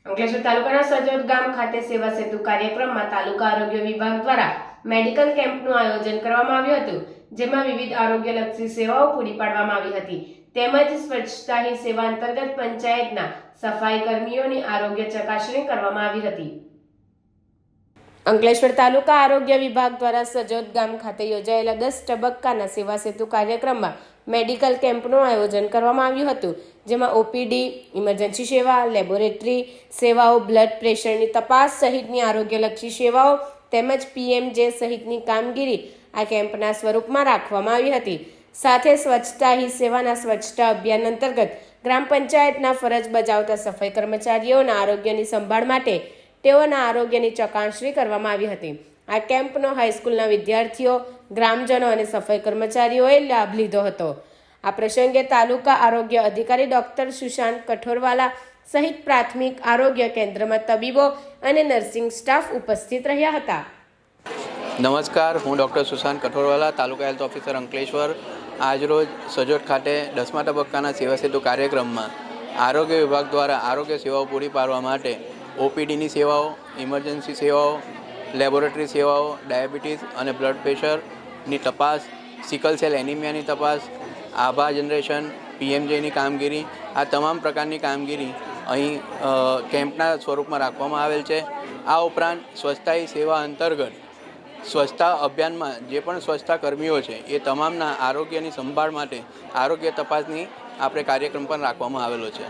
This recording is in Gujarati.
અંકલેશ્વર તાલુકાના સજોદ ગામ ખાતે સેવા સેતુ કાર્યક્રમમાં તાલુકા આરોગ્ય વિભાગ દ્વારા મેડિકલ કેમ્પનું આયોજન કરવામાં આવ્યું હતું, જેમાં વિવિધ આરોગ્યલક્ષી સેવાઓ પૂરી પાડવામાં આવી હતી તેમજ સ્વચ્છતા હી સેવા અંતર્ગત પંચાયતના સફાઈ કર્મીઓની આરોગ્ય ચકાસણી કરવામાં આવી હતી। અંકલેશ્વર તાલુકા આરોગ્ય વિભાગ દ્વારા સજોદ ગામ ખાતે યોજાયેલા 10 તબક્કાના સેવા સેતુ કાર્યક્રમમાં મેડિકલ કેમ્પનું આયોજન કરવામાં આવ્યું હતું, જેમાં ઓપીડી, ઇમરજન્સી સેવા, લેબોરેટરી સેવાઓ, બ્લડ પ્રેશરની તપાસ સહિતની આરોગ્યલક્ષી સેવાઓ તેમજ પીએમજે સહિતની કામગીરી આ કેમ્પના સ્વરૂપમાં રાખવામાં આવી હતી। સાથે સ્વચ્છતા હી સેવાના સ્વચ્છતા અભિયાન અંતર્ગત ગ્રામ પંચાયતના ફરજ બજાવતા સફાઈ કર્મચારીઓના આરોગ્યની સંભાળ માટે તેઓના આરોગ્યની ચકાસણી કરવામાં આવી હતી। આ કેમ્પનો હાઈસ્કૂલના વિદ્યાર્થીઓ, ગ્રામજનો અને સફાઈ કર્મચારીઓએ લાભ લીધો હતો। આ પ્રસંગે તાલુકા આરોગ્ય અધિકારી ડોક્ટર સુશાંત કઠોરવાલા સહિત પ્રાથમિક આરોગ્ય કેન્દ્રમાં તબીબો અને નર્સિંગ સ્ટાફ ઉપસ્થિત રહ્યા હતા। નમસ્કાર, હું ડૉક્ટર સુશાંત કઠોરવાલા, તાલુકા હેલ્થ ઓફિસર અંકલેશ્વર। આજરોજ સજોદ ખાતે 10મા તબક્કાના સેવા સેતુ કાર્યક્રમમાં આરોગ્ય વિભાગ દ્વારા આરોગ્ય સેવાઓ પૂરી પાડવા માટે ઓપીડીની સેવાઓ, ઇમરજન્સી સેવાઓ, લેબોરેટરી સેવાઓ, ડાયાબિટીસ અને બ્લડ પ્રેશરની તપાસ, સિકલ સેલ એનિમિયાની તપાસ, આભા જનરેશન, પીએમજેની કામગીરી, આ તમામ પ્રકારની કામગીરી અહીં કેમ્પના સ્વરૂપમાં રાખવામાં આવેલ છે। આ ઉપરાંત સ્વચ્છતા હી સેવા અંતર્ગત સ્વચ્છતા અભિયાનમાં જે પણ સ્વચ્છતા કર્મીઓ છે એ તમામના આરોગ્યની સંભાળ માટે આરોગ્ય તપાસની આપણે કાર્યક્રમ પણ રાખવામાં આવેલો છે।